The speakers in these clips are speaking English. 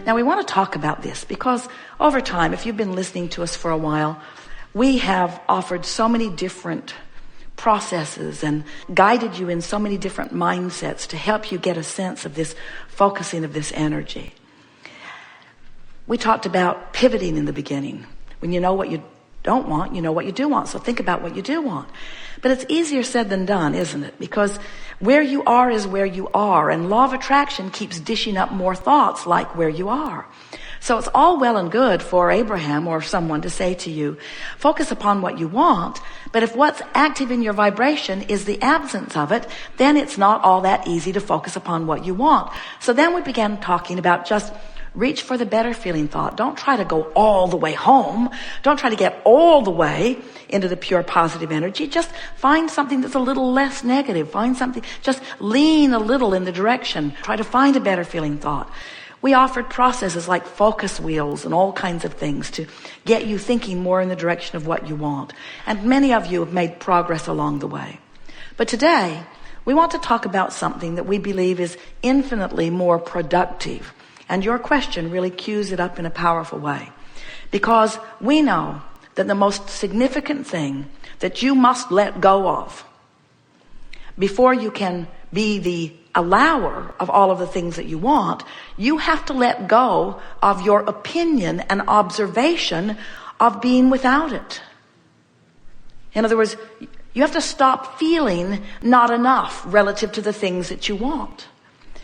Now we want to talk about this because over time, if you've been listening to us for a while, we have offered so many different processes and guided you in so many different mindsets to help you get a sense of this focusing of this energy. We talked about pivoting in the beginning. When you know what you don't want, you know what you do want. So think about what you do want. But it's easier said than done, isn't it? Because where you are is where you are. And law of attraction keeps dishing up more thoughts like where you are. So it's all well and good for Abraham or someone to say to you, focus upon what you want. But if what's active in your vibration is the absence of it, then it's not all that easy to focus upon what you want. So then we began talking about just reach for the better feeling thought. Don't try to go all the way home. Don't try to get all the way into the pure positive energy. Just find something that's a little less negative. Find something, just lean a little in the direction. Try to find a better feeling thought. We offered processes like focus wheels and all kinds of things to get you thinking more in the direction of what you want. And many of you have made progress along the way. But today, we want to talk about something that we believe is infinitely more productive. And your question really cues it up in a powerful way. Because we know that the most significant thing that you must let go of before you can be the allower of all of the things that you want, you have to let go of your opinion and observation of being without it. In other words, you have to stop feeling not enough relative to the things that you want.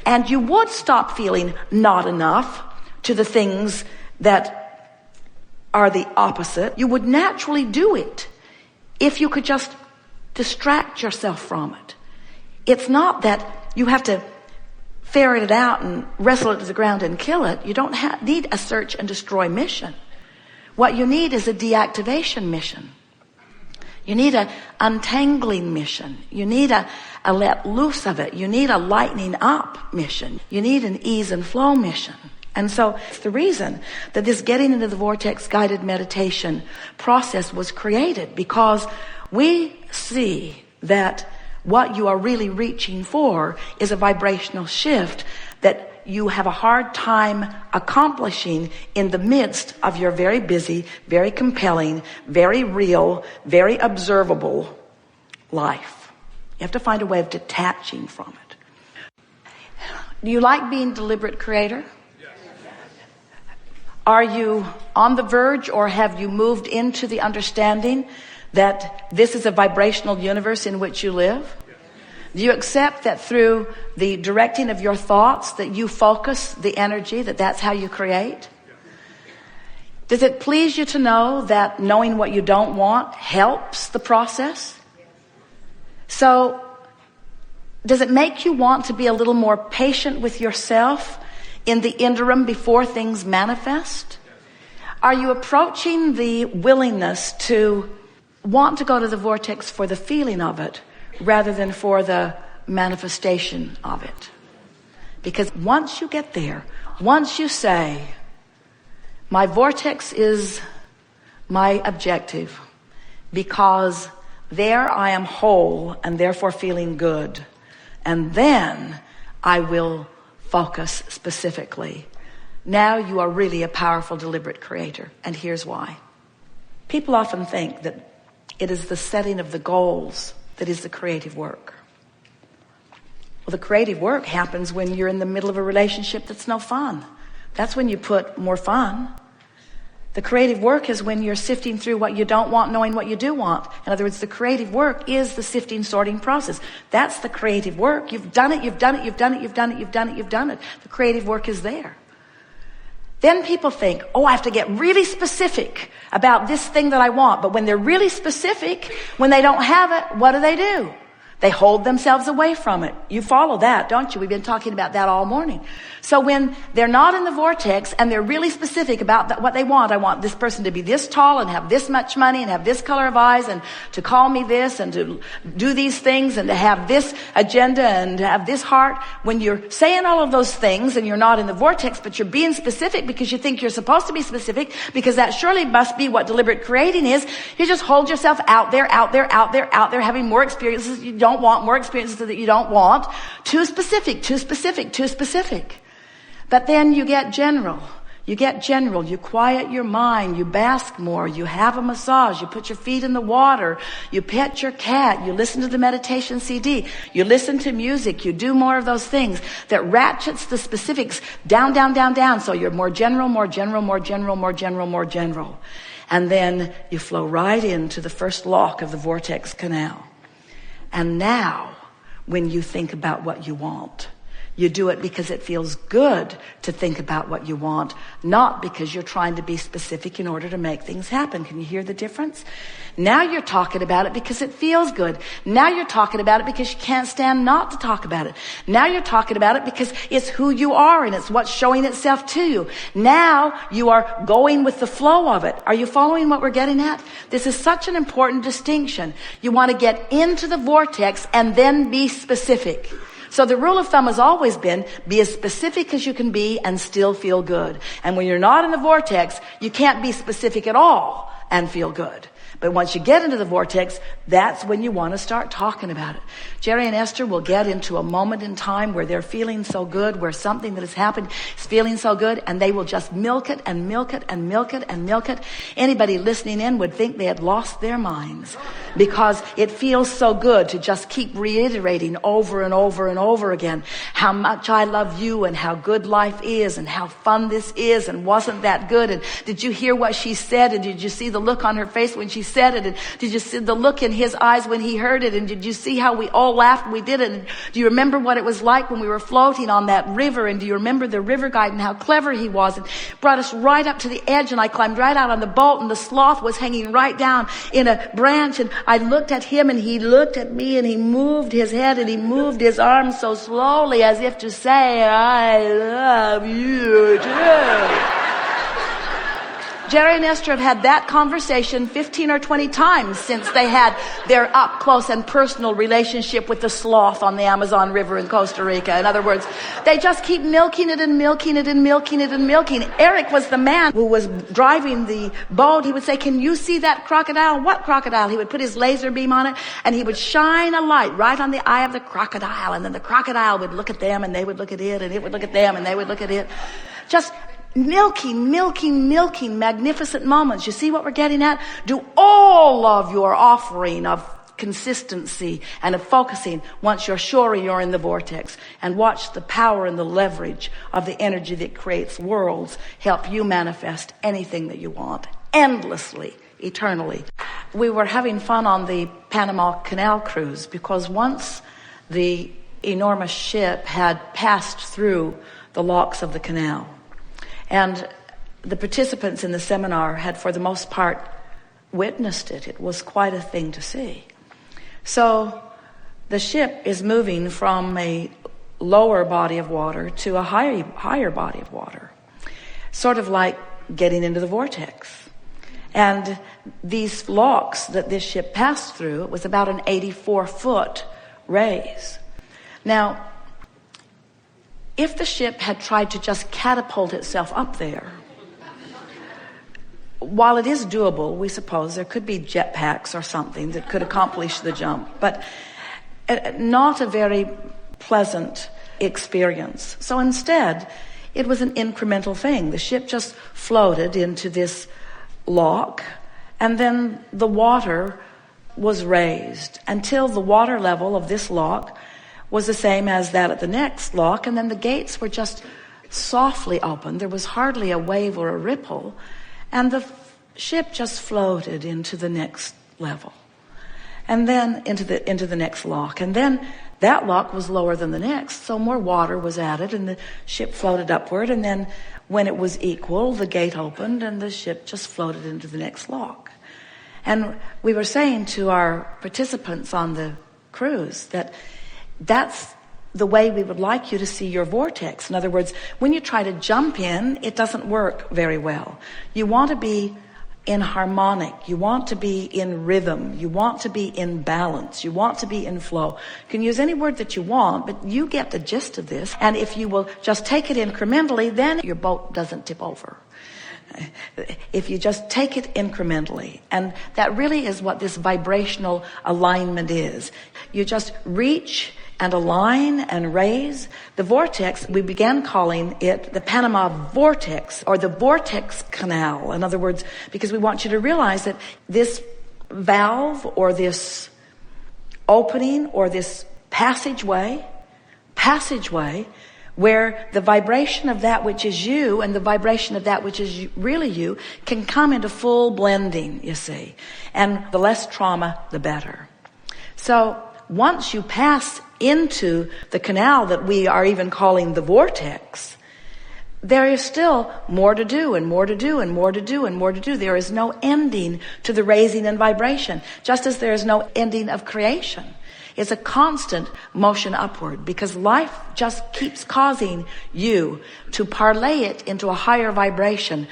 And you would stop feeling not enough to the things that are the opposite. You would naturally do it if you could just distract yourself from it. It's not that you have to ferret it out and wrestle it to the ground and kill it. You don't need a search and destroy mission. What you need is a deactivation mission. You need a untangling mission. You need a let loose of it. You need a lightening up mission. You need an ease and flow mission. And so it's the reason that this getting into the vortex guided meditation process was created, because we see that what you are really reaching for is a vibrational shift that you have a hard time accomplishing in the midst of your very busy, very compelling, very real, very observable life. You have to find a way of detaching from it. Do you like being deliberate creator? Yes. Are you on the verge, or have you moved into the understanding that this is a vibrational universe in which you live? Do you accept that through the directing of your thoughts that you focus the energy, that's how you create? Does it please you to know that knowing what you don't want helps the process? So, does it make you want to be a little more patient with yourself in the interim before things manifest? Are you approaching the willingness to want to go to the vortex for the feeling of it rather than for the manifestation of it? Because once you get there, once you say, my vortex is my objective, because there I am whole and therefore feeling good, and then I will focus specifically. Now you are really a powerful, deliberate creator. And here's why. People often think that it is the setting of the goals that is the creative work. Well, the creative work happens when you're in the middle of a relationship that's no fun. That's when you put more fun. The creative work is when you're sifting through what you don't want, knowing what you do want. In other words, the creative work is the sifting, sorting process. That's the creative work. You've done it, you've done it, you've done it, you've done it, you've done it, you've done it. The creative work is there. Then people think, I have to get really specific about this thing that I want. But when they're really specific, when they don't have it, what do? They hold themselves away from it. You follow that, don't you? We've been talking about that all morning. So when they're not in the vortex and they're really specific about what they want, I want this person to be this tall and have this much money and have this color of eyes and to call me this and to do these things and to have this agenda and to have this heart. When you're saying all of those things and you're not in the vortex, but you're being specific because you think you're supposed to be specific, because that surely must be what deliberate creating is, you just hold yourself out there, having more experiences you don't want, more experiences that you don't want. Too specific. But then you get general. You quiet your mind, you bask more, you have a massage, you put your feet in the water, you pet your cat, you listen to the meditation CD, you listen to music, you do more of those things that ratchets the specifics down, down, down, down. So you're more general, more general, more general, more general, more general. And then you flow right into the first lock of the vortex canal. And now, when you think about what you want, you do it because it feels good to think about what you want, not because you're trying to be specific in order to make things happen. Can you hear the difference? Now you're talking about it because it feels good. Now you're talking about it because you can't stand not to talk about it. Now you're talking about it because it's who you are and it's what's showing itself to you. Now you are going with the flow of it. Are you following what we're getting at? This is such an important distinction. You want to get into the vortex and then be specific. So the rule of thumb has always been, be as specific as you can be and still feel good. And when you're not in the vortex, you can't be specific at all and feel good. But once you get into the vortex, that's when you want to start talking about it. Jerry and Esther will get into a moment in time where they're feeling so good, where something that has happened is feeling so good, and they will just milk it and milk it and milk it and milk it. Anybody listening in would think they had lost their minds because it feels so good to just keep reiterating over and over and over again how much I love you and how good life is and how fun this is and wasn't that good, and did you hear what she said, and did you see the look on her face when she said it, and did you see the look in his eyes when he heard it, and did you see how we all laughed when we did it, and do you remember what it was like when we were floating on that river, and do you remember the river guide and how clever he was and brought us right up to the edge, and I climbed right out on the boat and the sloth was hanging right down in a branch, and I looked at him and he looked at me and he moved his head and he moved his arms so slowly as if to say, I love you too. Jerry and Esther have had that conversation 15 or 20 times since they had their up close and personal relationship with the sloth on the Amazon River in Costa Rica. In other words, they just keep milking it and milking it and milking it and milking. Eric was the man who was driving the boat. He would say, can you see that crocodile? What crocodile? He would put his laser beam on it and he would shine a light right on the eye of the crocodile, and then the crocodile would look at them and they would look at it, and it would look at them and they would look at it. Just milking magnificent moments. You see what we're getting at? Do all of your offering of consistency and of focusing once you're sure you're in the vortex, and watch the power and the leverage of the energy that creates worlds help you manifest anything that you want endlessly, eternally. We were having fun on the Panama Canal cruise because once the enormous ship had passed through the locks of the canal, and the participants in the seminar had, for the most part, witnessed it. It was quite a thing to see. So the ship is moving from a lower body of water to a higher body of water, sort of like getting into the vortex. And these locks that this ship passed through, it was about an 84-foot raise. Now, if the ship had tried to just catapult itself up there, while it is doable, we suppose there could be jetpacks or something that could accomplish the jump, but not a very pleasant experience. So instead, it was an incremental thing. The ship just floated into this lock, and then the water was raised until the water level of this lock was the same as that at the next lock, and then the gates were just softly opened. There was hardly a wave or a ripple, and the ship just floated into the next level, and then into the next lock, and then that lock was lower than the next, so more water was added, and the ship floated upward, and then when it was equal, the gate opened, and the ship just floated into the next lock. And we were saying to our participants on the cruise that that's the way we would like you to see your vortex. In other words, when you try to jump in, it doesn't work very well. You want to be in harmonic. You want to be in rhythm. You want to be in balance. You want to be in flow. You can use any word that you want, but you get the gist of this. And if you will just take it incrementally, then your boat doesn't tip over. If you just take it incrementally, and that really is what this vibrational alignment is. You just reach and align and raise. The vortex, we began calling it the Panama vortex or the vortex canal. In other words, because we want you to realize that this valve or this opening or this passageway where the vibration of that which is you and the vibration of that which is really you can come into full blending, you see. And the less trauma, the better. So once you pass into the canal that we are even calling the vortex, there is still more to do and more to do and more to do and more to do. There is no ending to the raising and vibration, just as there is no ending of creation. It's a constant motion upward because life just keeps causing you to parlay it into a higher vibration.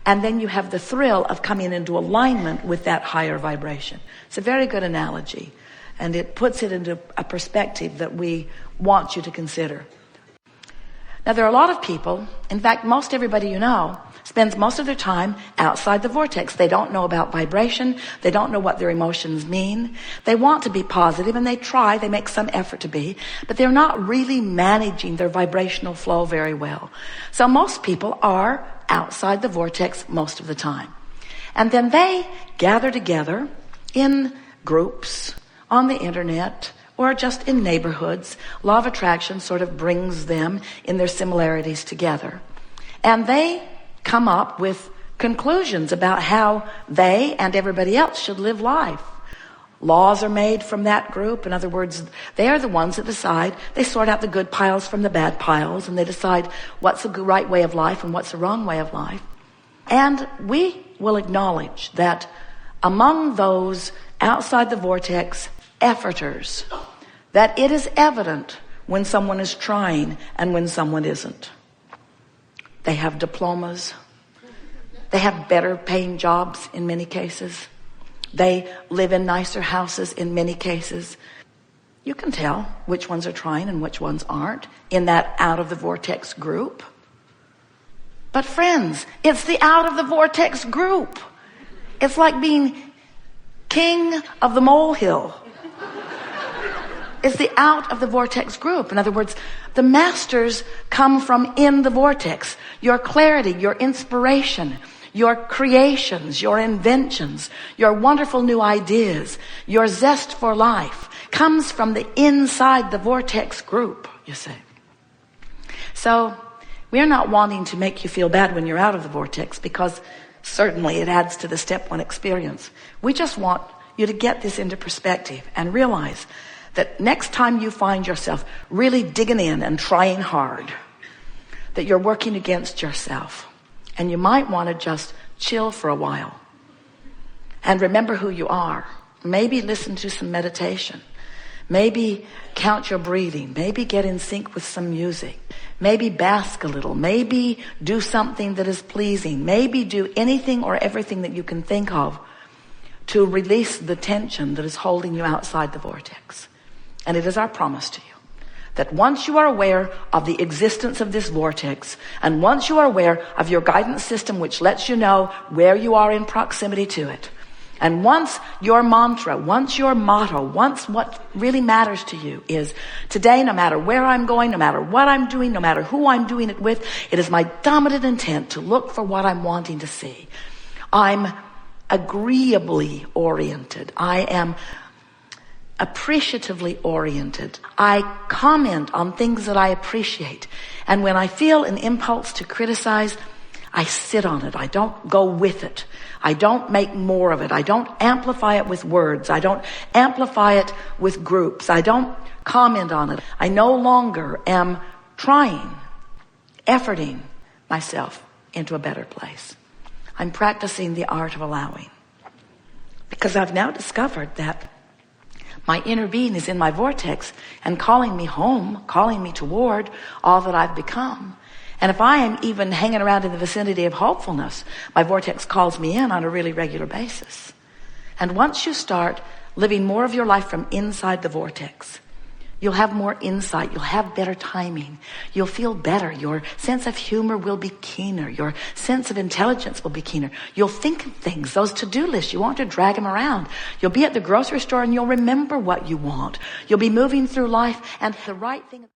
And then you have the thrill of coming into alignment with that higher vibration. It's a very good analogy. And it puts it into a perspective that we want you to consider. Now, there are a lot of people, in fact, most everybody you know, spends most of their time outside the vortex. They don't know about vibration. They don't know what their emotions mean. They want to be positive and they try, they make some effort to be, but they're not really managing their vibrational flow very well. So most people are outside the vortex most of the time. And then they gather together in groups, on the internet, or just in neighborhoods. Law of attraction sort of brings them in their similarities together. And they come up with conclusions about how they and everybody else should live life. Laws are made from that group. In other words, they are the ones that decide. They sort out the good piles from the bad piles, and they decide what's the right way of life and what's the wrong way of life. And we will acknowledge that among those outside the vortex efforters, that it is evident when someone is trying and when someone isn't. They have diplomas. They have better paying jobs in many cases. They live in nicer houses in many cases. You can tell which ones are trying and which ones aren't in that out of the vortex group. But friends, it's the out of the vortex group. It's like being king of the molehill. It's the out of the vortex group. In other words, the masters come from in the vortex. Your clarity, your inspiration, your creations, your inventions, your wonderful new ideas, your zest for life comes from the inside the vortex group, you see. So we're not wanting to make you feel bad when you're out of the vortex, because certainly it adds to the step one experience. We just want you to get this into perspective and realize that next time you find yourself really digging in and trying hard, that you're working against yourself. And you might want to just chill for a while and remember who you are. Maybe listen to some meditation. Maybe count your breathing. Maybe get in sync with some music. Maybe bask a little. Maybe do something that is pleasing. Maybe do anything or everything that you can think of to release the tension that is holding you outside the vortex. And it is our promise to you that once you are aware of the existence of this vortex, and once you are aware of your guidance system, which lets you know where you are in proximity to it, and once your mantra, once your motto, once what really matters to you is, today, no matter where I'm going, no matter what I'm doing, no matter who I'm doing it with, it is my dominant intent to look for what I'm wanting to see. I'm agreeably oriented. I am appreciatively oriented. I comment on things that I appreciate. And when I feel an impulse to criticize, I sit on it. I don't go with it. I don't make more of it. I don't amplify it with words. I don't amplify it with groups. I don't comment on it. I no longer am trying, efforting myself into a better place. I'm practicing the art of allowing. Because I've now discovered that my inner being is in my vortex and calling me home, calling me toward all that I've become. And if I am even hanging around in the vicinity of hopefulness, my vortex calls me in on a really regular basis. And once you start living more of your life from inside the vortex, You'll have more insight. You'll have better timing. You'll feel better. Your sense of humor will be keener. Your sense of intelligence will be keener. You'll think of things, those to-do lists. You won't have to drag them around. You'll be at the grocery store and you'll remember what you want. You'll be moving through life and the right thing.